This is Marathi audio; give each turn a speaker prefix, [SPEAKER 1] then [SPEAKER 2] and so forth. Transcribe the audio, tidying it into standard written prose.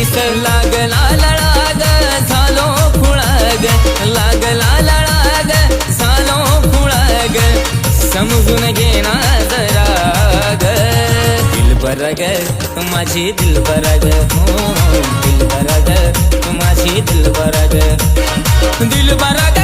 [SPEAKER 1] केस लागला लळा ग झालो खुळा ग लागला लळा ग झालो खुळा ग समजून घे ना जरा ग दिलबर ग माझी दिलबर ग हो दिलबर ग माझी दिलबर ग दिलबर ग